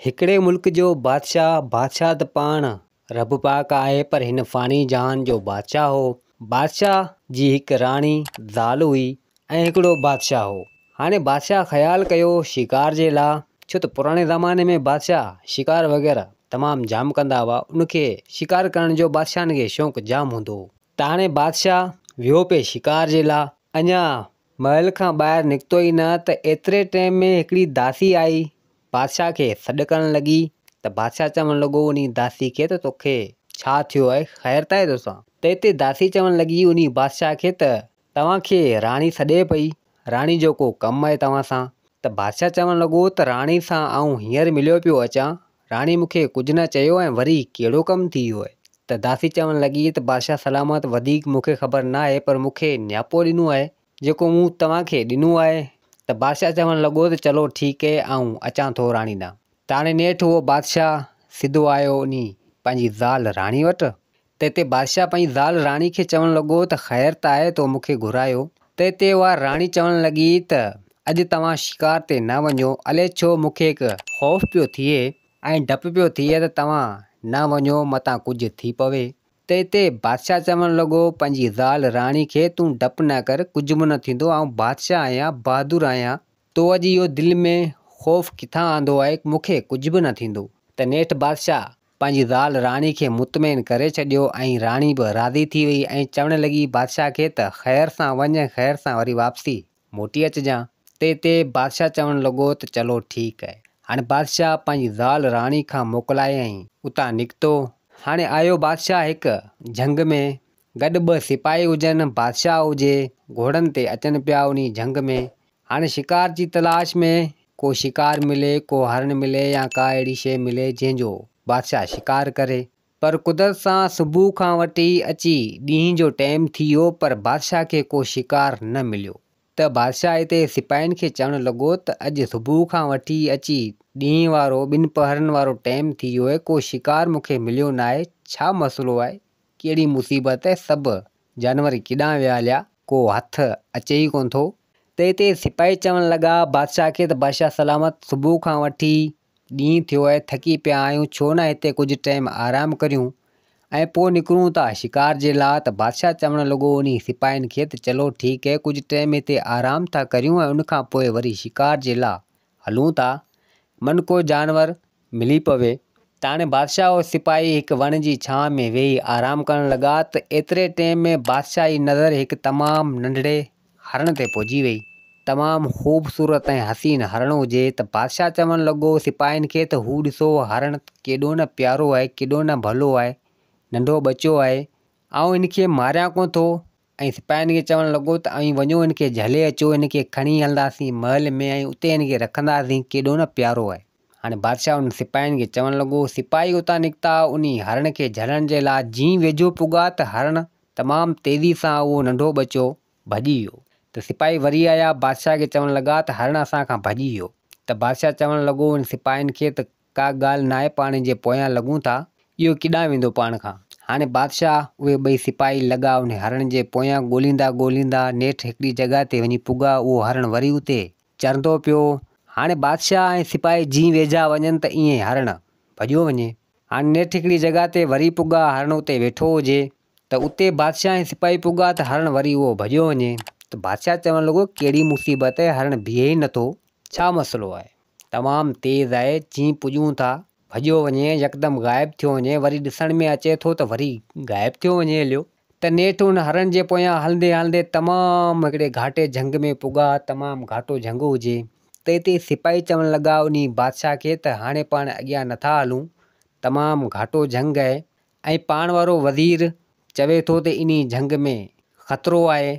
हिकिड़े मुल्क जो बादशाह त पाण रब पाक आहे, पर हिन फ़ानी जहान जो बादशाह हो। बादशाह जी हिक राणी ज़ाल हुई ऐं हिकिड़ो बादशाह हो। हाणे बादशाह ख़्यालु कयो शिकार जे लाइ, छो त पुराणे ज़माने में बादशाह शिकार वग़ैरह तमामु जाम कंदा हुआ। उनखे शिकार करण जो बादशाहनि खे शौक़ु जाम हूंदो हो। त हाणे बादशाह वियो पिए शिकार जे लाइ। अञा महल खां ॿाहिरि निकितो ई न त एतिरे टाइम में हिकिड़ी दासी आई, बादशाह खे सॾु करणु लॻी। त बादशाह चवणु लॻो उन दासी खे त तोखे छा थियो आहे, ख़ैरु त आहे तोसां? त हिते दासी चवणु लॻी उन बादशाह खे त तव्हांखे राणी सॾे पई, राणी जो को कमु आहे तव्हां सां। त बादशाह चवणु लॻो त राणी सां आऊं हींअर मिलियो पियो अचां, राणी मूंखे कुझु न चयो ऐं वरी कहिड़ो कमु थी वियो आहे? त दासी चवणु लॻी त बादशाह सलामत, वधीक मूंखे ख़बर न आहे, पर मूंखे न्यापो ॾिनो आहे जेको मूं तव्हांखे ॾिनो आहे। त बादशाह चवणु लॻो त चलो ठीकु आहे, आऊं अचां थो राणी ॾांहुं। त हाणे नेठि उहो बादशाह सिधो आयो उन पंहिंजी ज़ाल राणी वटि। त हिते बादशाह पंहिंजी ज़ाल राणी खे चवणु लॻो त ख़ैरु त आहे, तो मूंखे घुरायो? त हिते उहा राणी चवणु लॻी त अॼु तव्हां शिकार ते न वञो, अलाए छो मूंखे हिकु ख़ौफ़ पियो थिए ऐं डपु पियो थिए त तव्हां न वञो, मतां कुझु थी पवे। त हिते बादशाह चवणु लॻो पंहिंजी ज़ाल राणी खे, तूं डपु न कर, कुझु बि न थींदो, आउं बादशाह आहियां, बहादुर आहियां, तो अॼु इहो दिलि में ख़ौफ़ किथां आंदो आहे, मूंखे कुझु बि न थींदो। त नेठि बादशाह पंहिंजी ज़ाल राणी खे मुतमइन करे छॾियो ऐं राणी बि राज़ी थी वई ऐं चवणु लॻी बादशाह खे त ख़ैर सां वञ, ख़ैर सां वरी वापसी मोटी अचिजांइ। त हिते बादशाह चवणु लॻो त चलो ठीकु आहे। हाणे बादशाह पंहिंजी ज़ाल राणी खां मोकिलायईं, उतां निकितो। हाणे आयो बादशाह हिकु जंग में, गॾु ॿ सिपाही हुजनि, बादशाह हुजे, घोड़नि ते अचनि पिया उन जंग में। हाणे शिकार जी तलाश में को शिकार मिले, को हरण मिले या का अहिड़ी शइ मिले जंहिंजो बादशाह शिकार करे। पर कुदरत सां सुबुह खां वठी अची ॾींहं जो टाइम थी वियो, पर बादशाह खे को शिकार न मिलियो। त बादशाह हिते सिपाहियुनि खे चवणु लॻो त अॼु सुबुह खां वठी अची ॾींहं वारो 2 पहरनि वारो टाइम थी वियो आहे, को शिकार मूंखे मिलियो न आहे। छा मसइलो आहे, कहिड़ी मुसीबत आहे? सभु जानवर केॾांहुं विया हलिया, को हथु अचे ई कोन थो। त हिते सिपाही चवणु लॻा बादशाह खे त बादशाह सलामत, सुबुह खां वठी ॾींहुं थियो आहे, थकी पिया आहियूं, छो न हिते कुझु टाइम आराम करियूं ऐं पोइ निकिरूं था शिकार जे लाइ। त बादशाह चवणु लॻो उन सिपाहियुनि खे त चलो ठीकु आहे, कुझु टाइम हिते आराम था करियूं ऐं उनखां पोइ वरी शिकार जे लाइ हलूं था, मन को जानवर मिली पवे। त हाणे बादशाह ऐं सिपाही हिकु वण जी छांव में वेही आराम करणु लॻा। त एतिरे टाइम में बादशाह जी नज़र हिकु तमामु नंढड़े हरण ते पहुची वई। तमामु ख़ूबसूरत ऐं हसीन हरण हुजे। त बादशाह चवणु लॻो सिपाहियुनि खे त हू ॾिसो हरण केॾो न प्यारो आहे, केॾो न भलो आहे, नंढो बचो आहे, ऐं इनखे मारियां कोन थो। ऐं सिपाहियुनि खे चवणु लॻो त ऐं वञो इनखे झले अचो, इनखे खणी हलंदासीं महल में ऐं उते इनखे रखंदासीं, केॾो न प्यारो आहे। हाणे बादशाह उन सिपाहियुनि खे चवणु लॻो, सिपाही उतां निकिता उन हरण खे झलण जे लाइ। जीअं वेझो पुॻा त हरण तमामु तेज़ी सां उहो नंढो बचो भॼी वियो। त सिपाही वरी आया, बादशाह खे चवणु लॻा त हरण असांखां भॼी वियो। त बादशाह चवणु लॻो उन सिपाहियुनि खे त का ॻाल्हि न आहे, पाण जे पोयां लॻूं था, इहो केॾांहुं वेंदो पाण खां। हाणे बादशाह उहे 2 सिपाही लॻा उन हरण जे पोयां ॻोल्हींदा ॻोल्हींदा नेठि हिकिड़ी जॻह ते वञी पुॻा। उहो हरण वरी उते चरंदो पियो। हाणे बादशाह ऐं सिपाही जीअं वेझा वञनि त ईअं हरण भॼियो वञे। हाणे नेठि हिकिड़ी जॻह ते वरी पुॻा, हरण उते वेठो हुजे। त उते बादशाह ऐं सिपाही पुॻा त हरण वरी उहो भॼियो वञे। त बादशाह चवणु लॻो कहिड़ी मुसीबत आहे, हरण बीहे ई नथो, छा मसइलो आहे? तमामु तेज़ आहे, जीअं पुॼूं था भॼियो वञे, यकदमि ग़ाइबु थियो वञे, वरी ॾिसण में अचे थो त वरी ग़ाइबु थियो वञे हलियो। त नेठि उन हरण जे पोयां हलंदे हलंदे तमामु हिकिड़े घाटे जंग में पुॻा, तमामु घाटो जंग हुजे। त हिते सिपाही चवणु लॻा उन बादशाह खे त हाणे पाण अॻियां नथा हलूं, तमामु घाटो जंग आहे ऐं पाण वारो वज़ीर चवे थो त इन जंग में ख़तरो आहे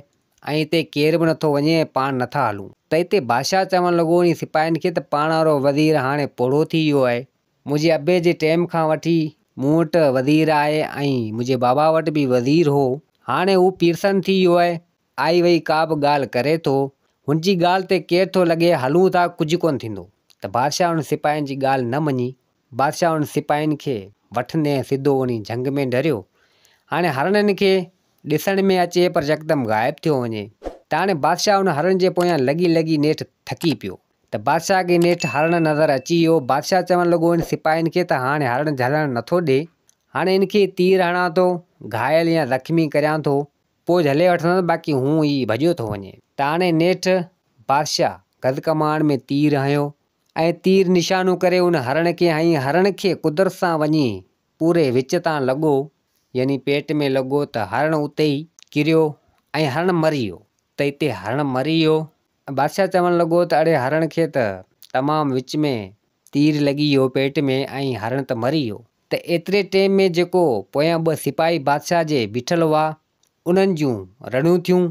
ऐं हिते केर बि नथो वञे, पाण नथा हलूं। त हिते बादशाह चवणु लॻो उन सिपाहियुनि खे त पाण वारो वज़ीर हाणे पोड़ो थी वियो आहे। मुंहिंजे अबे जे टाइम खां वठी मूं वटि वज़ीर आहे ऐं मुंहिंजे बाबा वटि बि वज़ीर हो, हाणे हू पीरसन थी वियो आहे, आई वई का बि ॻाल्हि करे थो, हुनजी ॻाल्हि ते केरु थो लॻे, हलूं था कुझु कोन थींदो। त बादशाह उन सिपाहियुनि जी ॻाल्हि न मञी। बादशाह उन सिपाहियुनि खे वठंदे सिधो उन जंग में डरियो। हाणे हरणनि खे ॾिसण में अचे पर यकदमि ग़ाइबु थियो वञे। त हाणे बादशाह उन हरण जे पोयां लॻी लॻी नेठि थकी पियो। त बादशाह खे नेठि हरणु नज़र अची वियो। बादशाह चवणु लॻो हिन सिपाहियुनि खे त हाणे हरणु झलणु नथो ॾिए, हाणे हिनखे तीर हणां थो, घायल या ज़ख़्मी करियां थो, पोइ झले वठंदुसि, बाक़ी हूं ही भॼियो थो वञे। त हाणे नेठि बादशाह गदकमान में तीर हंयो ऐं तीर निशानो करे उन हरण खे हईं। हरण खे कुदरत सां वञी पूरे विच तां लॻो, यानी पेट में लॻो, त हरण उते ई किरियो ऐं हरण मरी वियो। त हिते हरण मरी वियो। बादशाह चवणु लॻो त अड़े हरण खे त तमामु विच में तीर लॻी वियो पेट में ऐं हरण त मरी वियो। त एतिरे टाइम में जेको पोयां 2 सिपाही बादशाह जे बीठल हुआ, उन्हनि जूं रड़ियूं थियूं।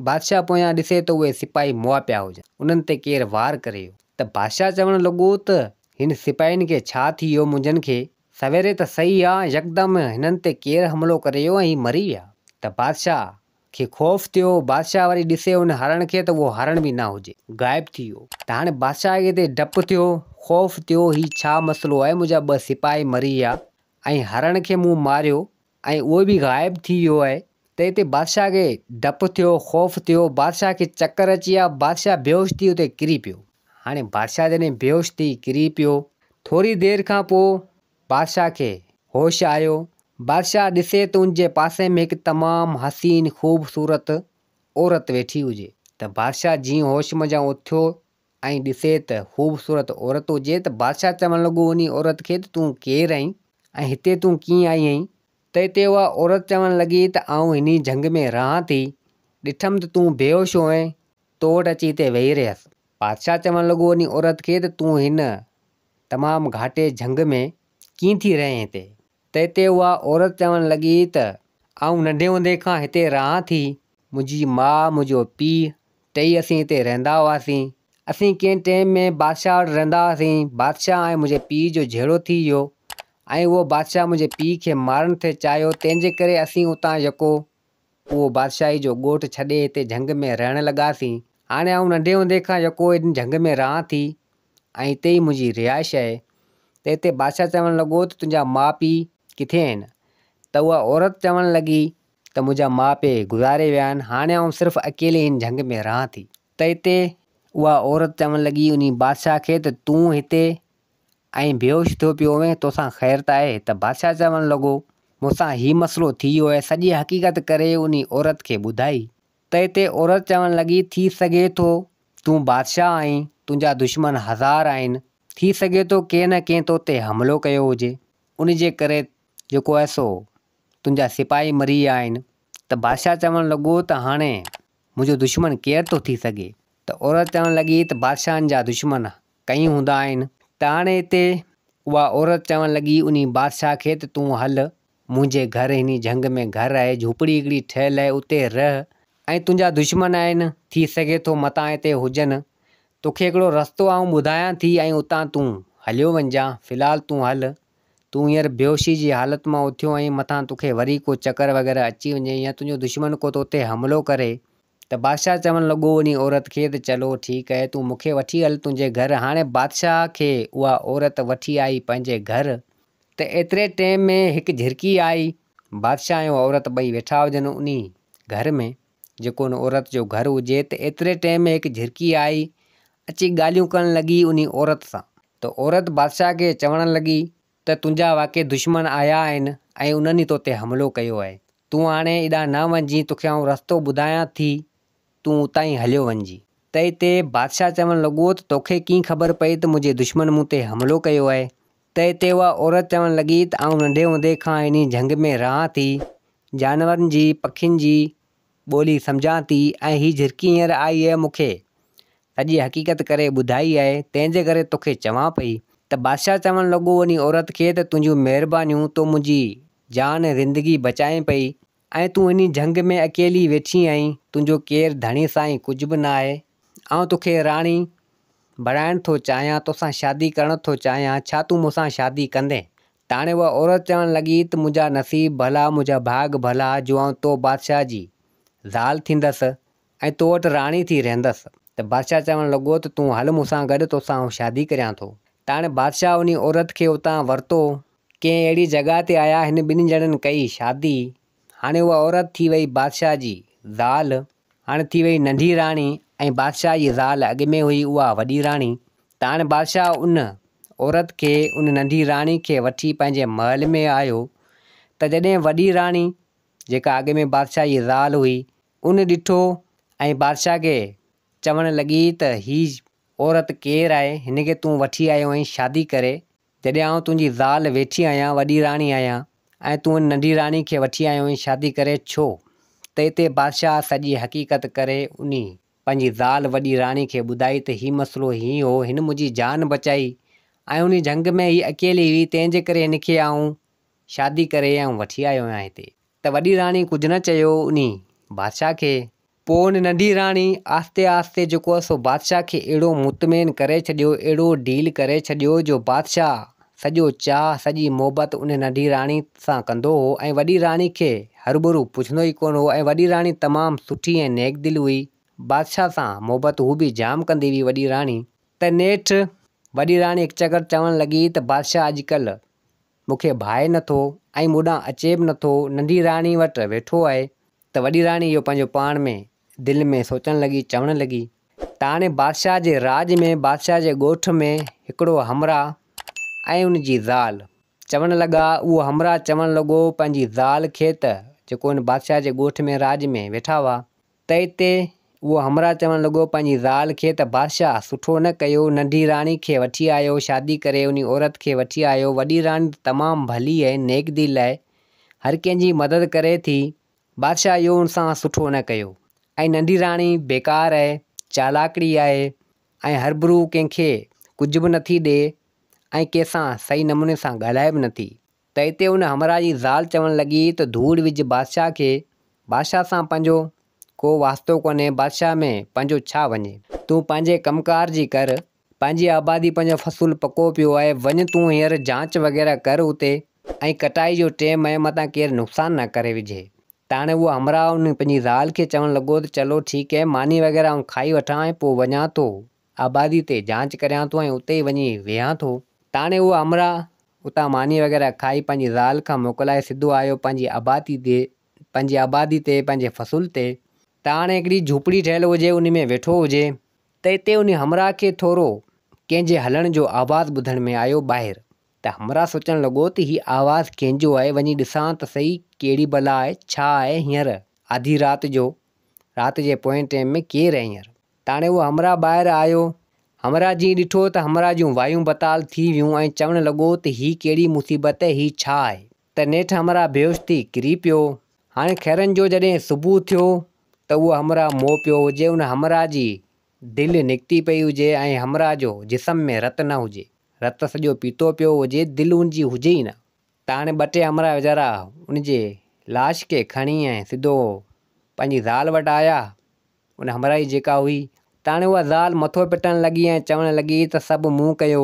बादशाह पोयां ॾिसे त उहे सिपाही मुआ पिया हुजनि, उन्हनि ते केरु वार करे वियो। त बादशाह चवणु लॻो त हिन सिपाहियुनि खे छा थी वियो, मुंहिंजनि खे सवेरे त सही आहे, यकदमि हिननि ते केरु हमलो करे वियो ऐं ही मरी विया। त बादशाह खे ख़ौफ़ थियो। बादशाह वरी ॾिसे उन हरण खे त उहो हरण बि न हुजे, ग़ाइबु थी वियो। त हाणे बादशाह खे हिते डपु थियो, ख़ौफ़ थियो, ही छा मसइलो आहे, मुंहिंजा 2 सिपाही मरी विया ऐं हरण खे मूं मारियो ऐं उहो बि ग़ाइबु थी वियो आहे। त हिते बादशाह खे डपु थियो, ख़ौफ़ थियो, बादशाह खे चकर अची विया, बादशाह बेहोश थी उते किरी पियो। हाणे बादशाह जॾहिं बेहोश थी किरी पियो, थोरी देरि खां पोइ बादशाह खे होश आयो। बादशाह ॾिसे त उनजे पासे में हिकु तमामु हसीन ख़ूबसूरत औरत वेठी हुजे। त बादशाह जीअं होश मंझां उथियो ऐं ॾिसे त ख़ूबसूरत औरत हुजे, त बादशाह चवणु लॻो उन औरत खे त तूं केरु आहीं ऐं हिते तूं कीअं आई आहीं। त हिते उहा औरत चवणु लॻी त आउं हिन जंग में रहां थी, ॾिठमि त तूं बेहोश हुएं, तो वटि अची हिते वेही रहियसि। बादशाह चवणु लॻो उन औरत खे त तूं हिन तमामु घाटे जंग में कीअं थी रहे हिते। त हिते उहा औरत चवणु लॻी त आउं नंढे हूंदे खां हिते रहां थी, मुंहिंजी माउ, मुंहिंजो पीउ, टई असीं हिते रहंदा हुआसीं। असीं कंहिं टाइम में बादशाह वटि रहंदा हुआसीं। बादशाह ऐं मुंहिंजे पीउ जो झेड़ो थी वियो ऐं उहो बादशाह मुंहिंजे पीउ खे मारणु थे चाहियो, तंहिंजे करे असीं उतां जेको उहो बादशाही जो ॻोठु छॾे हिते जंग में रहणु लॻासीं। हाणे आउं नंढे हूंदे खां जेको हिन जंग में रहां थी ऐं हिते ई मुंहिंजी रिहाइश आहे। त हिते बादशाह चवणु लॻो त तुंहिंजा माउ पीउ किथे आहिनि। त उहा औरत चवणु लॻी त मुंहिंजा माउ पीउ गुज़ारे विया आहिनि, हाणे आउं सिर्फ़ु अकेले हिन जंग में रहां थी। त हिते उहा औरत चवणु लॻी उन बादशाह खे त तूं हिते ऐं बेहोश थियो पियो हुएं, तोसां ख़ैरु त आहे। त बादशाह चवणु लॻो मूंसां ही मसइलो थी वियो आहे, सॼी हक़ीक़त करे उन औरत खे ॿुधाई। त हिते औरत चवणु लॻी थी सघे थो तूं बादशाह आहीं, तुंहिंजा दुश्मन हज़ार आहिनि, थी सघे थो कंहिं न कंहिं तो ते हमिलो कयो हुजे, उन जे करे जेको आहे सो तुंहिंजा सिपाही मरी विया आहिनि। त बादशाह चवणु लॻो त हाणे मुंहिंजो दुश्मन केरु थो थी सघे। त औरत चवणु लॻी त बादशाहनि जा दुश्मन कई हूंदा आहिनि। त हाणे हिते उहा औरत चवणु लॻी उन बादशाह खे त तूं हल मुंहिंजे घर, हिन जंग में घरु आहे, झोपड़ी हिकिड़ी ठहियलु आहे, उते रह ऐं तुंहिंजा दुश्मन आहिनि, थी सघे थो मतां हिते हुजनि, तोखे हिकिड़ो रस्तो आउं ॿुधायां थी ऐं उतां तूं हलियो वञिजांइ। फ़िलहालु तूं हल, तूं हींअर बेहोशी जी हालत मां उथियो ऐं मथां तोखे वरी को चकर वग़ैरह अची वञे या तुंहिंजो दुश्मन को तो ते हमिलो करे। त बादशाह चवणु लॻो उन औरत खे त चलो ठीकु आहे, तूं मूंखे वठी हल तुंहिंजे घर। हाणे बादशाह खे उहा औरत वठी आई पंहिंजे घर। त एतिरे टाइम में हिकु झिरकी आई, बादशाह ऐं औरत ॿई वेठा हुजनि उन घर में, जेको उन औरत जो घरु हुजे। त एतिरे टाइम में हिकु झिरकी आई, अची ॻाल्हियूं करणु लॻी उन औरत सां। त औरत बादशाह खे चवणु लॻी त तुंहिंजा वाक़ई दुश्मन आया आहिनि ऐं उन्हनि ई तो ते हमिलो कयो आहे, तूं हाणे एॾां न वञिजी, तोखे आउं रस्तो ॿुधायां थी, तूं उतां ई हलियो वञिजी। त हिते बादशाह चवणु लॻो त तोखे कीअं ख़बर पई त मुंहिंजे दुश्मन मूं ते हमिलो कयो आहे। त हिते उहा औरत चवणु लॻी त आउं नंढे हूंदे खां इन जंग में रहां थी, जानवरनि जी, पखियुनि जी ॿोली सम्झां थी ऐं हीअ झिरकी हींअर आई आहे, मूंखे सॼी हक़ीक़त करे ॿुधाई आहे, तंहिंजे करे तोखे चवां पई। त बादशाह चवणु लॻो उन औरत खे त तुंहिंजियूं महिरबानियूं, तो मुंहिंजी जान ज़िंदगी बचाए पई ऐं तूं इन जंग में अकेली वेठी आहीं, तुंहिंजो केरु धणी साईं कुझु बि न आहे। आउं तोखे राणी बणाइणु थो चाहियां, तोसां शादी करणु थो चाहियां, छा तूं मूंसां शादी कंदे। त हाणे उहा औरत चवणु लॻी त मुंहिंजा नसीब भला, मुंहिंजा भाग भला जो आउं तो बादशाह जी ज़ाल थींदसि ऐं तो वटि राणी थी रहंदसि। त बादशाह चवणु लॻो त तूं हल मूंसां गॾु, तोसां आउं शादी करियां थो। त हाणे बादशाह उन औरत खे उतां वरितो, कंहिं अहिड़ी जॻह ते आया, हिन ॿिन्ही ॼणनि कई शादी। हाणे उहा औरत थी वई बादशाह जी ज़ाल, हाणे थी वई नंढी राणी ऐं बादशाह जी ज़ाल अॻु में हुई उहा वॾी राणी। त हाणे बादशाह उन औरत खे उन नंढी राणी खे वठी पंहिंजे महल में आयो। त जॾहिं वॾी राणी जेका अॻ में बादशाह जी ज़ाल हुई उन ॾिठो ऐं बादशाह खे चवणु लॻी त हीअ औरत केरु आहे, हिन खे तूं वठी आयो आहीं शादी करे, जॾहिं आउं तुंहिंजी ज़ाल वेठी आहियां, वॾी राणी आहियां, ऐं तूं नंढी राणी खे वठी आयो आहीं शादी करे छो? त हिते बादशाह सॼी हक़ीक़त करे उन पंहिंजी ज़ाल वॾी राणी खे ॿुधाई त हीउ मसइलो हीअं हो, हिन मुंहिंजी जान बचाई ऐं उन जंग में हीअ अकेली हुई, तंहिंजे करे हिन खे आउं शादी करे ऐं वठी आयो आहियां हिते। त वॾी राणी कुझु न चयो उन बादशाह खे। पोइ उन नंढी राणी आहिस्ते आहिस्ते जेको आहे सो बादशाह खे अहिड़ो मुतमिन करे छॾियो, अहिड़ो डील करे छॾियो जो बादशाह सॼो चाह सॼी मोहबत उन नंढी राणी सां कंदो हो ऐं वॾी राणी खे हरूभरू पुछंदो ई कोन हो। ऐं वॾी राणी तमामु सुठी ऐं नेक दिल हुई, बादशाह सां मोहबत हू बि जाम कंदी हुई वॾी राणी। त नेठि वॾी राणी हिकु चकर चवणु लॻी त बादशाह अॼुकल्ह मूंखे भाए नथो ऐं मूंॾां अचे बि नथो, नंढी राणी वटि वेठो आहे। त वॾी राणी इहो पंहिंजो पाण में दिलि में सोचणु लॻी, चवणु लॻी त हाणे बादशाह जे राज में, बादशाह जे ॻोठ में हिकिड़ो हमराह ऐं उन जी ज़ाल चवणु लॻा। उहो हमराह चवणु लॻो पंहिंजी ज़ाल खे त जेको उन बादशाह जे ॻोठ में राज में वेठा हुआ, त हिते उहो हमराह चवणु लॻो पंहिंजी ज़ाल खे त बादशाह सुठो न कयो, नंढी राणी खे वठी आयो शादी करे, उन औरत खे वठी आयो। वॾी राणी तमामु भली आहे, नेक दिल आहे, हर कंहिंजी मदद करे थी, बादशाह इहो उन सां सुठो न कयो। ऐं नंढी राणी बेकार आहे, चालाकड़ी आहे ऐं हरूभरू कंहिंखे कुझु बि नथी ॾिए ऐं कंहिंसां सही नमूने सां ॻाल्हाए बि नथी। त हिते उन हमराह जी ज़ाल चवणु लॻी त धूड़ विझ बादशाह खे, बादशाह सां पंहिंजो को वास्तो कोन्हे, बादशाह में पंहिंजो छा वञे, तूं पंहिंजे कमकार जी कर, पंहिंजी आबादी पंहिंजो फ़सुलु पको पियो आहे, वञ तूं हींअर जांच वग़ैरह कर उते, ऐं कटाई जो टाइम आहे, मतां केरु नुक़सानु न करे विझे। त हाणे उहो हमराह उन पंहिंजी ज़ाल खे चवणु लॻो त चलो ठीकु आहे, मानी वग़ैरह आउं खाई वठां ऐं पोइ वञां थो आबादी ते जांच करियां थो ऐं उते ई वञी वेहां थो। त हाणे उहो हमराह उतां मानी वग़ैरह खाई पंहिंजी ज़ाल खां मोकिलाए सिधो आयो पंहिंजी आबादी ते पंहिंजे फ़सुल ते। त हाणे हिकिड़ी झूपड़ी ठहियलु हुजे, उन में वेठो हुजे। त हिते उन हमराह खे थोरो कंहिंजे हलण जो आवाज़ु ॿुधण में आयो ॿाहिरि। त हमराह सोचणु लॻो त हीउ आवाज़ु कंहिंजो आहे, वञी ॾिसां त सही कहिड़ी बला आहे, छा आहे हींअर आधी राति जो, राति जे पोएं टाइम में केरु आहे हींअर। त हाणे उहो हमराह ॿाहिरि आयो। हमराह जीअं ॾिठो त हमराह जूं वायूं बताल थी वियूं ऐं चवणु लॻो त हीअ कहिड़ी मुसीबत आहे, हीअ छा आहे। त नेठि हमराह बेहोश थी किरी पियो। हाणे खैरनि जो जॾहिं सुबुह थियो त उहो हमराह मोह पियो हुजे, उन हमराह जी दिलि निकिती पई हुजे ऐं हमराह जो जिस्म में रतु न हुजे, रतु सॼो पीतो पियो हुजे, दिलि उनजी हुजे ई न। त हाणे ॿ टे हमराह वीचारा उनजे लाश खे खणी ऐं सिधो पंहिंजी ज़ाल वटि आया, उन हमराह जी जेका हुई। त हाणे उहा ज़ाल मथो पिटणु लॻी ऐं चवणु लॻी त सभु मूं कयो,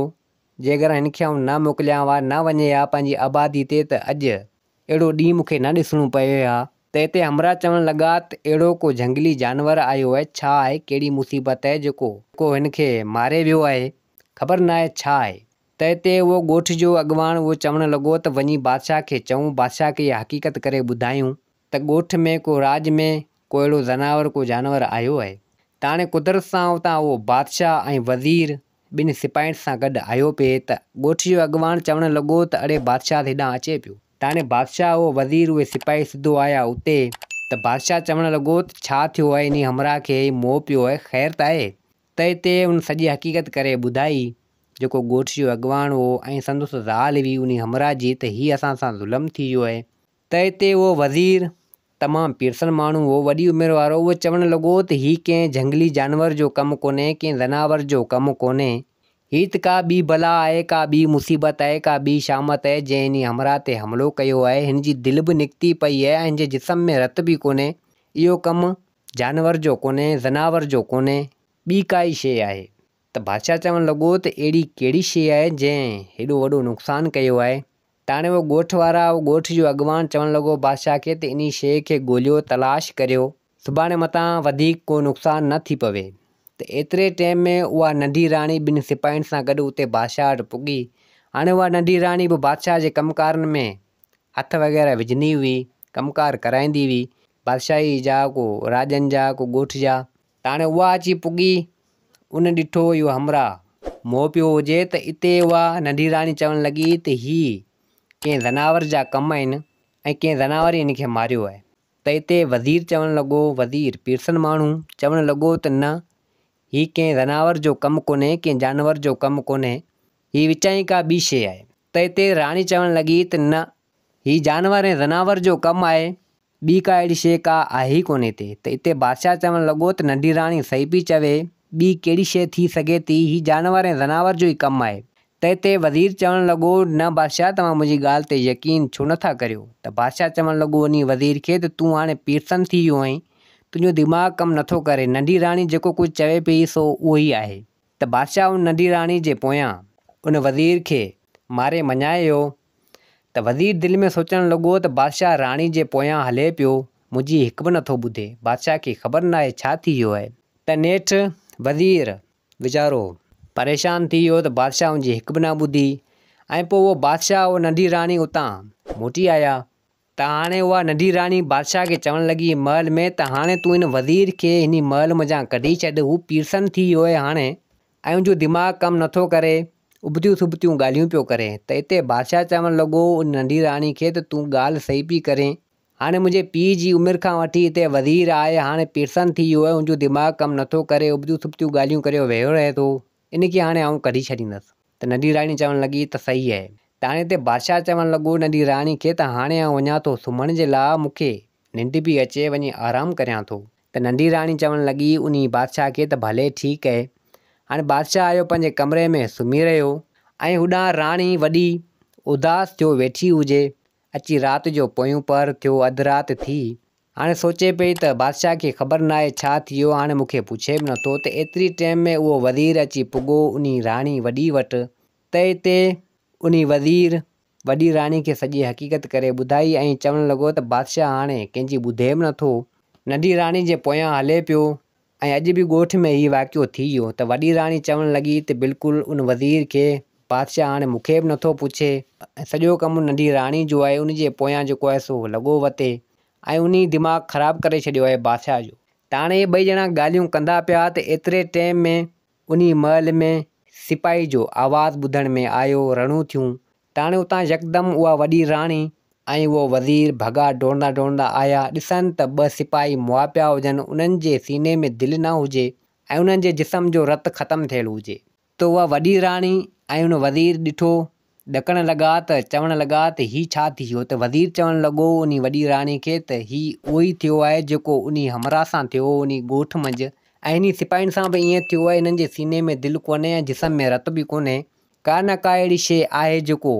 जेकर हिनखे आउं न मोकिलियां हा, न वञे हा पंहिंजी आबादी ते, त अॼु अहिड़ो ॾींहुं मूंखे न ॾिसणो पियो हा। त हिते हमराह चवणु लॻा त अहिड़ो को झंगली जानवर आयो आहे, छा आहे, कहिड़ी मुसीबत आहे जेको हिनखे मारे वियो आहे, ख़बर न आहे छा आहे। त हिते उहो ॻोठ जो अॻवान उहो चवणु लॻो त वञी बादशाह खे चऊं, बादशाह खे इहा हक़ीक़त करे ॿुधायूं त ॻोठ में को राज में को अहिड़ो ज़नावर को जानवर आयो आहे। त हाणे कुदरत सां उतां उहो बादशाह ऐं वज़ीर ॿिनि सिपाहियुनि सां गॾु आयो पिए। त ॻोठ जो अॻवान चवणु लॻो त अड़े बादशाह हेॾां अचे पियो। त हाणे बादशाह उहो वज़ीर उहे सिपाही सिधो आया उते। त बादशाह चवणु लॻो त छा थियो आहे, इन हमराह खे मोह पियो आहे, ख़ैर त आहे। त हिते उन सॼी हक़ीक़त करे ॿुधाई जेको ॻोठ जो अॻवान हो ऐं संदसि ज़ाल हुई उन हमराह जी, त हीअ असां सां ज़ुल्म थी वियो आहे। त हिते उहो वज़ीर तमामु पीरसन माण्हू हो, वॾी उमिरि वारो, उहो चवणु लॻो त हीअ कंहिं झंगली जानवर जो कमु कोन्हे, कंहिं ज़नावर जो कमु कोन्हे, हीअ त का ॿी बला आहे, का ॿी मुसीबत आहे, का ॿी शामत आहे जंहिं इन हमराह ते हमिलो कयो आहे। हिन जी दिलि बि निकिती पई आहे ऐं हिन जे जिस्म में रतु बि कोन्हे। इहो कमु जानवर जो कोन्हे, ज़नावर जो कोन्हे, ॿी काई शइ आहे। त बादशाह चवणु लॻो त अहिड़ी कहिड़ी शइ आहे जंहिं हेॾो वॾो नुक़सानु कयो आहे। त हाणे उहो ॻोठ वारा, उहो ॻोठ जो अॻवान चवणु लॻो बादशाह खे त इन शइ खे ॻोल्हियो, तलाश करियो, सुभाणे मतां वधीक को नुक़सानु न थी पवे। त एतिरे टाइम में उहा नंढी राणी ॿिनि सिपाहियुनि सां गॾु उते बादशाह वटि पुॻी। हाणे उहा नंढी राणी बि बादशाह जे कमकारनि में हथ वग़ैरह विझंदी हुई, कमकार कराईंदी हुई, बादशाही जा को राजनि जा को ॻोठ जा। त हाणे उहा अची पुॻी, उन ॾिठो इहो हमराह मोह पियो हुजे त इते उहा नंढी राणी चवणु लॻी त हीउ कंहिं ज़नावर जा कम आहिनि ऐं कंहिं ज़नावर ई हिन खे मारियो आहे। त हिते वज़ीर चवणु लॻो, वज़ीर पीरसन माण्हू चवणु लॻो त न, हीउ कंहिं ज़नावर जो कमु कोन्हे, कंहिं जानवर जो कमु कोन्हे, हीउ विचां ई का ॿी शइ आहे। त हिते राणी चवणु लॻी त न, हीउ जानवर ऐं ज़नावर जो कमु आहे, ॿी का अहिड़ी शइ का आहे ई कोन हिते। त हिते बादशाह चवणु लॻो त नंढी राणी सही पई चवे, ॿी कहिड़ी शइ थी सघे थी, हीउ जानवर ऐं ज़नावर जो ई कमु आहे। त हिते वज़ीर चवणु लॻो न बादशाह, तव्हां मुंहिंजी ॻाल्हि ते यकीन छो नथा करियो। त बादशाह चवणु लॻो उन वज़ीर खे त तूं हाणे पीरसन थी वियो आहीं, तुंहिंजो दिमाग़ु कमु नथो करे, नंढी राणी जेको कुझु चवे पई सो उहो ई आहे। त बादशाह उन नंढी राणी जे पोयां उन वज़ीर खे मारे मञाए वियो। त वज़ीर दिलि में सोचणु लॻो त बादशाह राणी जे पोयां हले पियो, मुंहिंजी हिकु बि नथो ॿुधे, बादशाह खे ख़बर न आहे छा थी वियो आहे। त नेठि वज़ीर वीचारो परेशान थी वियो त बादशाह मुंहिंजी हिकु बि न ॿुधी। ऐं पोइ उहो बादशाह उहा नंढी राणी उतां मोटी आया। त हाणे उहा नंढी राणी बादशाह खे चवणु लॻी महल में त हाणे तूं हिन वज़ीर खे हिन महल मज़ा कढी छॾ, हू पीरसन थी वियो आहे हाणे, ऐं हुनजो दिमाग़ु कमु नथो करे, उबतियूं सुबतियूं ॻाल्हियूं पियो करे। त हिते बादशाह चवणु लॻो उन नंढी राणी खे त तूं ॻाल्हि सही पई करे, हाणे मुंहिंजे पीउ जी उमिरि खां वठी हिते वज़ीर आहे, हाणे पीरसन थी वियो आहे, हुनजो दिमाग़ु कमु नथो करे, उबतियूं सुबतियूं ॻाल्हियूं करे वेहो रहे थो, इनखे हाणे आउं कढी छॾींदसि। त नंढी राणी चवणु लॻी त सही आहे। त हाणे हिते बादशाह चवणु लॻो नंढी राणी खे त हाणे आउं वञा थो सुम्हण जे लाइ, मूंखे निंड बि अचे, वञी आरामु करियां थो। त नंढी राणी चवणु लॻी उन बादशाह खे त भले ठीकु आहे। हाणे बादशाह आयो, पंहिंजे कमरे में सुम्ही रहियो, ऐं होॾां राणी वॾी उदास थियो वेठी हुजे, अची राति जो पोयूं पहर थियो, अधु राति थी। हाणे सोचे पई त बादशाह खे ख़बर न आहे छा थी वियो, हाणे मूंखे पुछे बि नथो। त एतिरी टाइम में उहो वज़ीर अची पुॻो उन राणी वॾी वटि। त हिते उन वज़ीर वॾी राणी खे सॼी हक़ीक़त करे ॿुधाई ऐं चवणु लॻो त बादशाह हाणे कंहिंजी ॿुधे बि नथो, नंढी राणी जे पोयां हले पियो, ऐं अॼु बि ॻोठ में हीउ वाक़ियो थी वियो। त वॾी राणी चवणु लॻी त बिल्कुलु उन वज़ीर खे बादशाह हाणे मूंखे बि नथो पुछे, ऐं सॼो कमु नंढी राणी जो आहे, उनजे पोयां जेको आहे सो लॻो वते, ऐं उन दिमाग़ु ख़राबु करे छॾियो आहे बादशाह जो। त हाणे इहे ॿई ॼणा ॻाल्हियूं कंदा पिया त एतिरे टाइम में उन महल में सिपाही जो आवाज़ु ॿुधण में आयो, रणूं थियूं। त हाणे उतां यकदमि उहा वॾी राणी ऐं उहो वज़ीर भॻा डोड़ंदा डोड़ंदा आया, ॾिसनि त ॿ सिपाही मुआ पिया हुजनि, उन्हनि जे सीने में दिलि न हुजे ऐं उन्हनि जे जिस्म जो रतु ख़तमु थियलु हुजे। त उहा वॾी राणी ऐं उन वज़ीर ॾिठो, ॾकणु लॻा त चवणु लॻा त हीउ छा थी वियो। त वज़ीर चवणु लॻो उन वॾी राणी खे त हीउ उहो ई थियो आहे जेको उन हमरा सां थियो उन ॻोठ मंझि, ऐं इन सिपाहियुनि सां बि ईअं थियो आहे, हिननि जे सीने में दिलि कोन्हे ऐं जिस्म में रतु बि कोन्हे, का न का अहिड़ी शइ आहे जेको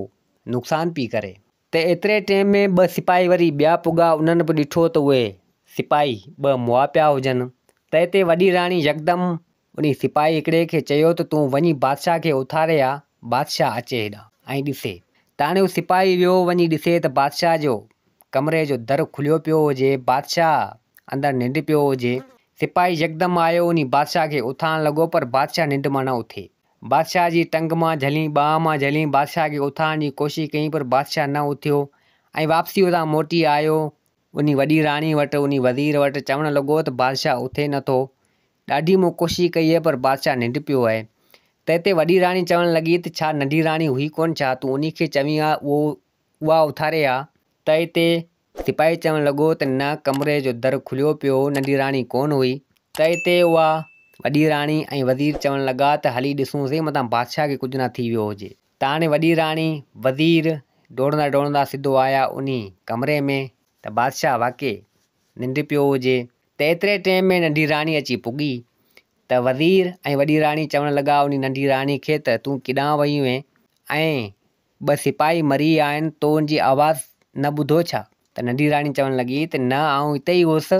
नुक़सानु पई करे। त एतिरे टाइम में ॿ सिपाही वरी ॿिया पुॻा, उन्हनि बि ॾिठो त उहे सिपाही ॿ मुआ पिया हुजनि। त हिते वॾी राणी यकदमि उन सिपाही हिकिड़े खे चयो त तूं वञी बादशाह खे उथारे आ, बादशाह अचे हेॾां ऐं ॾिसे। त हाणे उहो सिपाही वियो, वञी ॾिसे त बादशाह जो कमरे जो दरु खुलियो पियो हुजे, बादशाह अंदरि निंड पियो हुजे। सिपाही यकदमि आयो, उन बादशाह खे उथारणु लॻो, पर बादशाह निंड मां न उथे। बादशाह जी टंग मां झली, ॿांह मां झली, बादशाह खे उथारण जी कोशिशि कई, पर बादशाह न उथियो। ऐं वापसी उतां मोटी आयो उन वॾी राणी वटि, उन वज़ीर वटि, चवणु लॻो त बादशाह उथे नथो, ॾाढी मूं कोशिशि कई आहे पर बादशाह निंड पियो आहे। त हिते वॾी राणी चवणु लॻी त छा नंढी राणी हुई कोन छा, तूं उन खे चवीं आहे उहा उथारे आहे। त हिते सिपाही चवणु लॻो त न, कमरे जो दरु खुलियो पियो, नंढी राणी कोन हुई। त हिते उहा वॾी राणी ऐं वज़ीर चवणु लॻा त हली ॾिसूंसीं मतां बादशाह खे कुझु न थी वियो हुजे। त हाणे वॾी राणी वज़ीर डोड़ंदा डोड़ंदा सिधो आया उन कमरे में, त बादशाह वाक़ई निंड पियो हुजे। त एतिरे टाइम में नंढी राणी अची पुॻी। त वज़ीर ऐं वॾी राणी चवणु लॻा उन नंढी राणी खे त तूं केॾांहुं वई हुएं, ऐं ॿ सिपाही मरी विया आहिनि, तो उनजी आवाज़ु न ॿुधो छा। त नंढी राणी चवणु लॻी त न, आउं हिते ई हुअसि,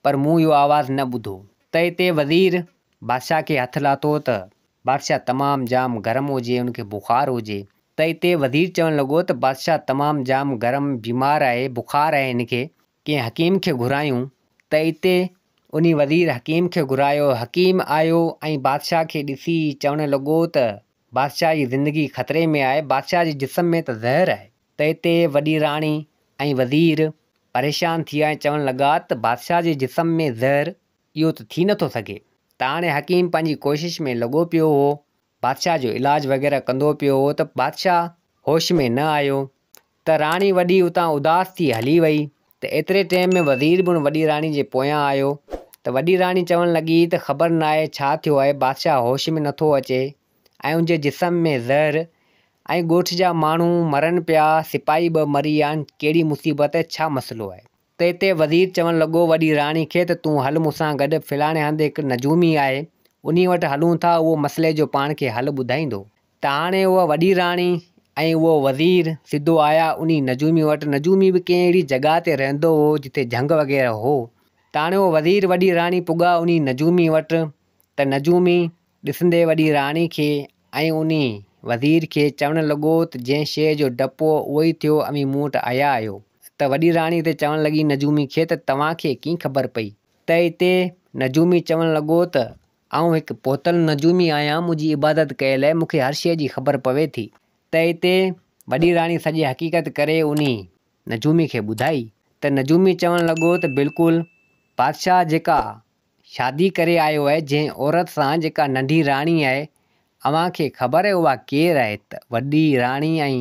पर मूं इहो आवाज़ु न ॿुधो। त हिते वज़ीर बादशाह खे हथु लाथो त बादशाह तमामु जाम गरम हुजे, उनखे बुख़ारु हुजे। त हिते वज़ीर चवणु लॻो त बादशाह तमामु जाम गरम बीमार आहे, बुख़ारु आहे, हिनखे कंहिं हकीम खे घुरायूं। त हिते उन वज़ीर हकीम खे घुरायो, हकीम आयो ऐं बादशाह खे ॾिसी चवणु लॻो त बादशाह जी ज़िंदगी ख़तरे में आहे, बादशाह जे जिस्म में त ज़हर आहे। त हिते वॾी राणी ऐं वज़ीर परेशान थी विया ऐं चवणु लॻा त बादशाह जे जिस्म में ज़हर, इहो त थी नथो सघे। त हाणे हकीम पंहिंजी कोशिशि में लॻो पियो हो बादशाह जो इलाजु वग़ैरह कंदो पियो त बादशाह होश में न आयो त राणी वॾी उतां उदास थी हली वई। त एतिरे टाइम में वज़ीर बि वॾी राणी जे पोयां आयो त वॾी राणी चवणु लॻी त ख़बर न आहे छा थियो आहे, बादशाह होश में नथो अचे ऐं उनजे जिस्म में ज़हर ऐं ॻोठ जा माण्हू मरनि पिया, सिपाही बि मरी विया आहिनि, कहिड़ी मुसीबत आहे, छा मसइलो आहे। त हिते वज़ीर चवणु लॻो वॾी राणी खे त तूं हल मूंसां गॾु, फलाणे हंधि हिकु नजूमी आहे, उन वटि हलूं था, उहो मसइले जो पाण खे हल ॿुधाईंदो। त हाणे उहा वॾी राणी ऐं उहो वज़ीर सिधो आया उन नजूमी वटि। नजूमी बि कंहिं अहिड़ी जॻह ते रहंदो हो जिते जंग वग़ैरह हो। त हाणे उहो वज़ीर वॾी राणी पुॻा उन नजूमी वटि। त नजूमी ॾिसंदे वॾी राणी खे ऐं उन वज़ीर खे चवणु लॻो त जंहिं शइ जो डपु हो उहो ई थियो, अमी मूं वटि आया आहियो। त वॾी राणी ते चवणु लॻी नजूमी खे त तव्हांखे कीअं ख़बर पई। त हिते नजूमी चवणु लॻो त आउं हिकु पोतल नजूमी आहियां, मुंहिंजी इबादत कयल आहे, मूंखे हर शइ जी ख़बर पवे थी। त हिते वॾी राणी सॼी हक़ीक़त करे उन नजूमी खे ॿुधाई। त नजूमी चवणु लॻो त बिल्कुलु बादशाह जेका शादी करे आयो आहे जंहिं औरत सां, जेका नंढी राणी आहे, अव्हांखे ख़बर आहे उहा केरु आहे। त वॾी राणी ऐं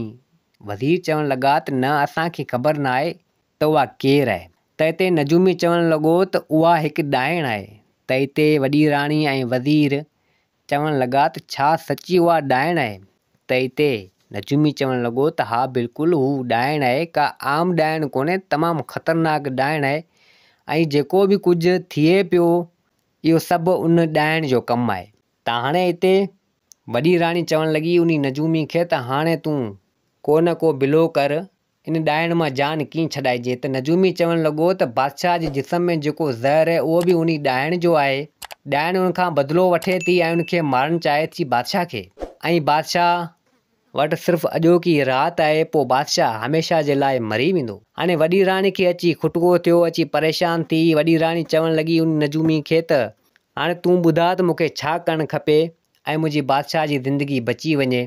वज़ीर चवणु लॻा त न, असांखे ख़बर न आहे त उहा केरु आहे। त हिते नजूमी चवणु लॻो त उहा हिकु ॾाइण आहे। त हिते वॾी राणी ऐं वज़ीर चवणु लॻा त छा सची उहा ॾाइण आहे। त हिते नजूमी चवणु लॻो त हा बिल्कुलु हू ॾाइण आहे, का आम ॾाइण कोन्हे, तमामु ख़तरनाक ॾाइण आहे ऐं जेको बि कुझु थिए पियो इहो सभु उन ॾाइण जो कमु आहे। त हाणे हिते वॾी राणी चवणु लॻी उन नजूमी खे त हाणे तूं को न को बिलो कर, इन ॾाइण मां जान कीअं छॾाइजे। त नजूमी चवणु लॻो त बादशाह जे जिस्म में जेको ज़हर आहे उहो बि उन ॾाइण जो आहे, ॾाइण उनखां बदिलो वठे थी ऐं उनखे मारणु चाहे थी बादशाह खे। ऐं बादशाह वटि सिर्फ़ु अॼोकी राति आहे, पोइ बादशाह हमेशह जे लाइ मरी वेंदो। हाणे वॾी राणी खे अची खुटको थियो, अची परेशान थी। वॾी राणी चवणु लॻी उन नजूमी खे त हाणे तूं ॿुधा त मूंखे छा करणु खपे ऐं मुंहिंजी बादशाह जी ज़िंदगी बची वञे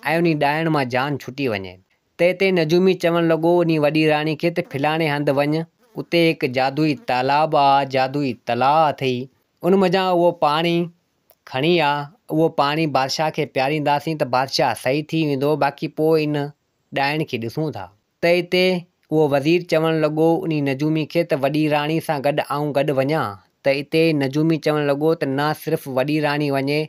ऐं उन ॾाइण मां जान छुटी वञे। त हिते नजूमी चवणु लॻो उन वॾी राणी खे त फलाणे हंधि वञ, उते हिकु जादुई तालाब आहे, जादुई तलाउ अथई, उन मज़ा उहो पाणी खणी आ, उहो पाणी बादशाह खे पीआरींदासीं त बादशाह सही थी वेंदो, बाक़ी पोइ इन ॾाइण खे ॾिसूं था। त हिते उहो वज़ीर चवणु लॻो उन नजूमी खे त वॾी राणी सां गॾु आऊं गॾु वञा। त हिते नजूमी चवणु लॻो त न, सिर्फ़ु वॾी राणी वञे,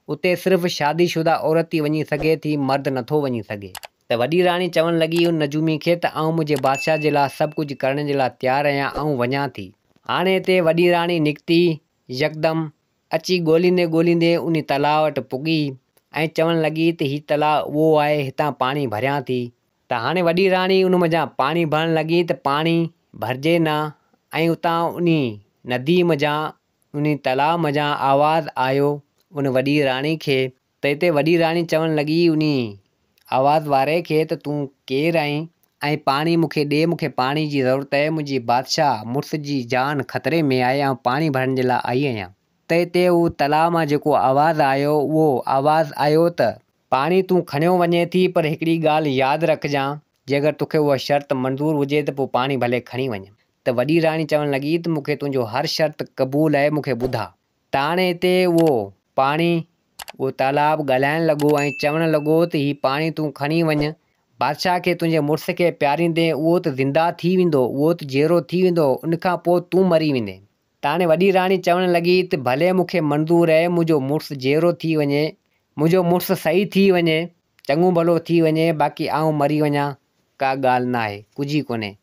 उते सिर्फ़ु शादीशुदा औरत ई वञी सघे थी, मर्द नथो वञी सघे। त वॾी राणी चवणु लॻी उन नजूमी खे त आऊं मुंहिंजे बादशाह जे लाइ सभु कुझु करण जे लाइ तयारु आहियां, आऊं वञा थी। हाणे हिते वॾी राणी निकिती, यकदमि अची ॻोल्हींदे ॻोल्हींदे उन तलाउ वटि पुॻी ऐं चवणु लॻी त हीउ तलाउ उहो आहे, हितां पाणी भरियां थी। त हाणे वॾी राणी उन मज़ा पाणी भरणु लॻी त पाणी भरिजे न ऐं उतां उन नदी मज़ा उन तलाउ मज़ा आवाज़ु आयो उन वॾी राणी खे। त हिते वॾी राणी चवणु लॻी उन आवाज़ वारे खे त तूं केरु आहीं ऐं पाणी मूंखे ॾे, मूंखे पाणी जी ज़रूरत आहे, मुंहिंजी बादशाह मुड़ुस जी जान ख़तरे में आहे, ऐं पाणी भरण जे लाइ आई आहियां। त हिते उहो तलाउ मां जेको आवाज़ु आयो, उहो आवाज़ु आयो त पाणी तूं खणियो वञे थी, पर हिकिड़ी ॻाल्हि यादि रखजांइ, जे अगरि तोखे उहा शर्त मंज़ूरु हुजे त पोइ पाणी भले खणी वञ। त वॾी राणी चवणु लॻी त मूंखे तुंहिंजो हर शर्त क़बूलु आहे, मूंखे ॿुधा। त हाणे हिते उहो पाणी उहो तालाब ॻाल्हाइणु लॻो ऐं चवणु लॻो त हीउ पाणी तूं खणी वञु, बादशाह खे तुंहिंजे मुड़ुस खे पीआरींदे उहो त ज़िंदा थी वेंदो, उहो त जहिड़ो थी वेंदो, उनखां पोइ तूं मरी वेंदे। त हाणे वॾी राणी चवणु लॻी त भले मूंखे मंज़ूरु आहे, मुंहिंजो मुड़ुसु जहिड़ो थी वञे, मुंहिंजो मुड़ुसु सही थी वञे, चङो भलो थी वञे, बाक़ी आऊं मरी वञा, का ॻाल्हि न आहे, कुझु ई कोन्हे।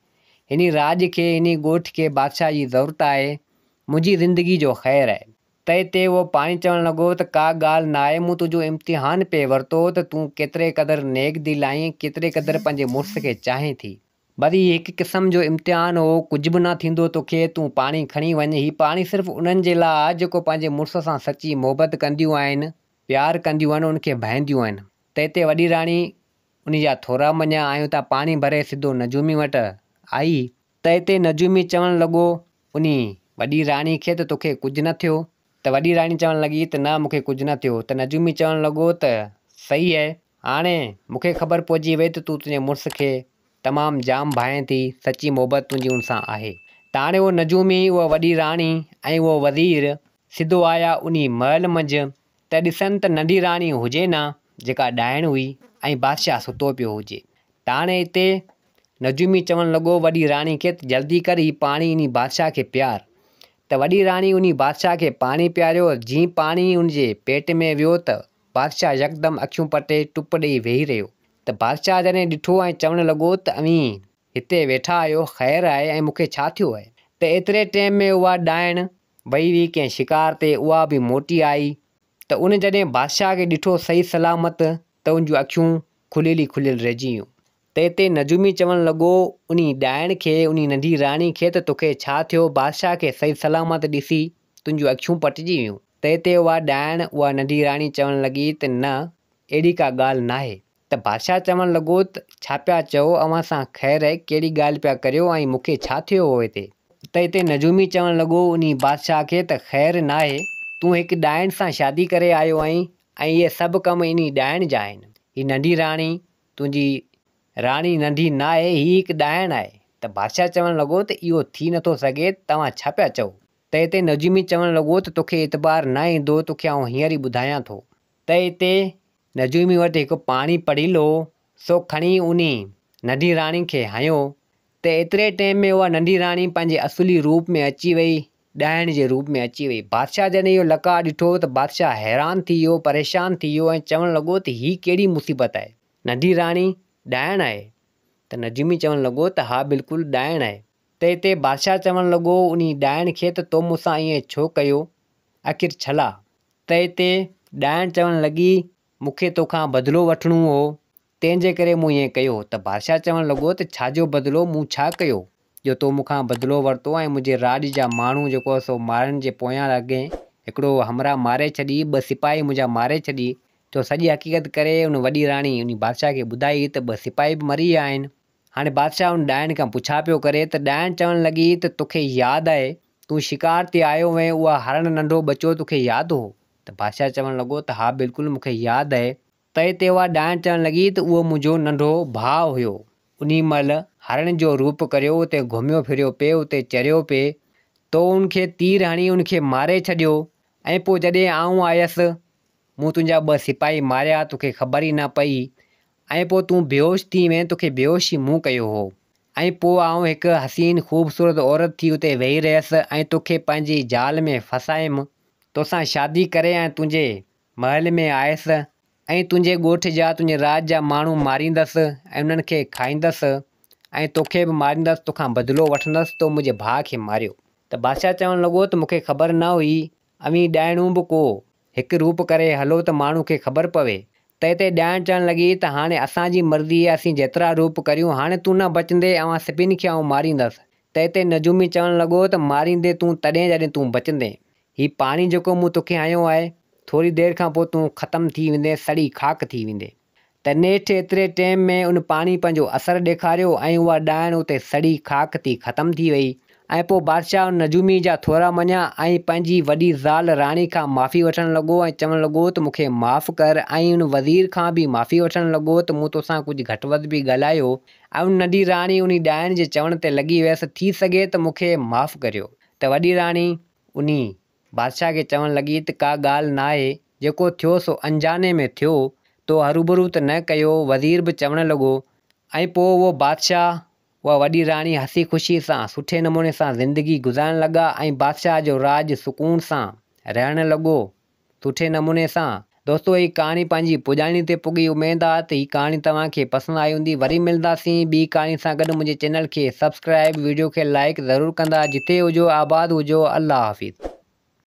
हिन राज खे, हिन ॻोठ खे बादशाह जी ज़रूरत आहे, मुंहिंजी ज़िंदगी जो ख़ैरु आहे। त हिते उहो पाणी चवणु लॻो त का ॻाल्हि न आहे, मूं तुंहिंजो इम्तिहान पे वरितो त तूं केतिरे क़दुरु नेक दिलि आहीं, केतिरे क़दुरु पंहिंजे मुड़ुस खे चाहीं थी। वरी हिकु क़िस्म जो इम्तिहान हो, कुझु बि न थींदो तोखे, तूं पाणी खणी वञ। हीउ पाणी सिर्फ़ु उन्हनि जे लाइ आहे जेको पंहिंजे मुड़ुस सां सची मोहबत कंदियूं आहिनि, प्यारु कंदियूं आहिनि, उनखे भाईंदियूं आहिनि। त हिते वॾी राणी उन जा थोरा मञा ऐं उतां पाणी भरे सिधो नजूमी वटि आई। त हिते नजूमी चवणु लॻो उन वॾी राणी खे त तोखे कुझु न थियो। त वॾी राणी चवणु लॻी त न, मूंखे कुझु न थियो। त नजूमी चवणु लॻो त सही आहे, हाणे मूंखे ख़बर पइजी वई त तूं तुंहिंजे मुड़ुस खे तमामु जाम भाएं थी, सची मोहबत तुंहिंजी हुन सां आहे। त हाणे उहो नजूमी, उहा वॾी राणी ऐं उहो वज़ीर सिधो आया उन महल मंझि। त ॾिसनि त नंढी राणी हुजे न जेका ॾाइण हुई ऐं बादशाह सुतो पियो हुजे। त हाणे हिते नजूमी चवणु लॻो वॾी राणी खे त जल्दी कर ही पाणी इन बादशाह खे पियार। त वॾी राणी उन बादशाह खे पाणी पियारियो। जीअं पाणी उनजे पेट में वियो त बादशाह यकदमि अखियूं पटे टुप ॾेई वेही रहियो। त बादशाह जॾहिं ॾिठो ऐं चवणु लॻो त अवी हिते वेठा आहियो, ख़ैरु आहे ऐं मूंखे छा थियो आहे? त एतिरे टाइम में उहा ॾाइण वई हुई कंहिं शिकार ते, उहा बि मोटी आई। त उन जॾहिं बादशाह खे ॾिठो सही सलामत त उन जूं अखियूं खुलियलु रहिजी वियूं। त हिते नजूमी चवणु लॻो उन ॾाइण खे, उन नंढी राणी खे त तोखे छा थियो? बादशाह खे सही सलामत ॾिसी तुंहिंजूं अखियूं पटिजी वियूं। त हिते उहा ॾाइण, उहा नंढी राणी चवणु लॻी त न, अहिड़ी का ॻाल्हि नाहे। त बादशाह चवणु लॻो त छा पिया चओ? अव्हां सां ख़ैरु आहे? कहिड़ी ॻाल्हि पिया करियो ऐं मूंखे छा थियो हो हिते? त हिते नजूमी चवणु लॻो उन बादशाह खे त ख़ैरु नाहे, तूं हिकु ॾाइण सां शादी करे आयो आहीं ऐं इहे सभु कम इन ॾाइण जा आहिनि। हीअ नंढी राणी तुंहिंजी राणी नंढी नाहे, हीअ हिकु ॾाइण आहे। त बादशाह चवणु लॻो त इहो थी नथो सघे, तव्हां छा पिया चओ? त हिते नजूमी चवणु लॻो त तोखे एतबार न ईंदो, तोखे आउं हींअर ई ॿुधायां थो। त हिते नजूमी वटि हिकु पाणी पड़ीलो सो खणी उन नंढी राणी खे हंयो। त एतिरे टाइम में उहा नंढी राणी पंहिंजे असुली रूप में अची वई, ॾाइण जे रूप में अची वई। बादशाह जॾहिं इहो लका ॾिठो त बादशाह हैरान थी वियो, परेशान थी वियो ऐं चवणु लॻो त हीअ कहिड़ी मुसीबत आहे? नंढी राणी ॾाइण आहे? त नजूमी चवणु लॻो त हा बिल्कुलु ॾाइण आहे। त हिते बादशाह चवणु लॻो उन ॾाइण खे त तो मूंसां ईअं छो कयो? आख़िर छला? त हिते ॾाइण चवणु लॻी मूंखे तोखां बदिलो वठिणो हो, तंहिंजे करे मूं ईअं कयो। त बादशाह चवणु लॻो त छाजो बदिलो? मूं छा कयो जो तो मूंखां बदिलो वरितो ऐं मुंहिंजे राॼ जा माण्हू जेको सो मारण जे पोयां लॻे? हिकिड़ो हमरा मारे छॾी, 2 सिपाही मुंहिंजा मारे छॾी। तो सॼी हक़ीक़त करे उन वॾी राणी उन बादशाह खे ॿुधाई त 2 सिपाही बि मरी विया आहिनि। हाणे बादशाह उन ॾाइण खां पुछा पियो करे त ॾाइण चवणु लॻी त तोखे यादि आहे तूं शिकार ते आयो हुएं, उहा हरण नंढो बचो तोखे यादि हो? त बादशाह चवणु लॻो त हा बिल्कुलु मूंखे यादि आहे। त हिते उहा ॾाइण चवणु लॻी त उहो मुंहिंजो नंढो भाउ हुयो। उन महिल हरण जो रूप करियो, उते घुमियो फिरियो पिए, उते चरियो पिए, तो उनखे तीर हणी उनखे मारे छॾियो। ऐं पोइ जॾहिं आउं आयसि, मूं तुंहिंजा 2 सिपाही मारिया, तोखे ख़बर ई न पई। ऐं पोइ तूं बेहोश थी वएं, तोखे बेहोशी मूं कयो हो। ऐं पोइ आउं हिकु हसीन ख़ूबसूरत औरत थी उते वेही रहियसि ऐं तोखे पंहिंजी जाल में फसायमि, तोसां शादी करे ऐं तुंहिंजे महल में आयसि ऐं तुंहिंजे ॻोठ जा, तुंहिंजे राज जा माण्हू मारींदसि ऐं उन्हनि खे खाईंदसि ऐं तोखे बि मारींदसि, तोखां बदिलो वठंदसि। तो मुंहिंजे भाउ खे मारियो। त बादशाह चवणु लॻो त मूंखे ख़बर न हुई, अवी ॾाइणूं बि को हिकु रूप करे हलो त माण्हू खे ख़बर पवे। त हिते ॾाइण चवणु लॻी त हाणे असांजी मर्ज़ी आहे, असीं जेतिरा रूप करियूं, हाणे तूं न बचंदे, अवां सभिनी खे आउं मारींदसि। त हिते नजूमी चवणु लॻो त मारींदे तूं तॾहिं जॾहिं तूं बचंदे। हीउ पाणी जेको मूं तोखे हंयो आहे, थोरी देरि खां पोइ तूं ख़तमु थी वेंदे, सड़ी खाक थी वेंदे। त नेठि एतिरे टाइम में उन पाणी पंहिंजो असरु ॾेखारियो ऐं उहा ॾाइण उते सड़ी खाक थी ख़तमु थी वई। ऐं पोइ बादशाह नजूमी जा थोरा मञा ऐं पंहिंजी वॾी ज़ाल राणी खां माफ़ी वठणु लॻो ऐं चवणु लॻो त मूंखे माफ़ु कर। ऐं उन वज़ीर खां बि माफ़ी वठणु लॻो त मूं तोसां कुझु घटि वधि बि ॻाल्हायो। ऐं उन नंढी राणी उन ॾाइण जे चवण ते लॻी वियसि, थी सघे त मूंखे माफ़ु करियो। त वॾी राणी उन बादशाह खे चवणु लॻी त का ॻाल्हि न आहे, जेको थियो सो अंजाने में थियो, तो हरूभरू त न कयो। वज़ीर बि चवणु लॻो। ऐं पोइ उहो बादशाह, उहा वॾी राणी हसी ख़ुशी सां सुठे नमूने सां ज़िंदगी गुज़ारणु लॻा ऐं बादशाह जो राज सुकून सां रहणु लॻो, सुठे नमूने सां। दोस्तो, हीअ कहाणी पंहिंजी पुॼाणी ते पुॻी। उमेदु आहे त हीअ कहाणी तव्हांखे पसंदि आई हूंदी। वरी मिलंदासीं ॿी कहाणी सां गॾु। मुंहिंजे चैनल खे सब्सक्राइब, वीडियो खे लाइक ज़रूरु कंदा। जिते हुजो आबाद हुजो। अल्लाह हाफ़िज़।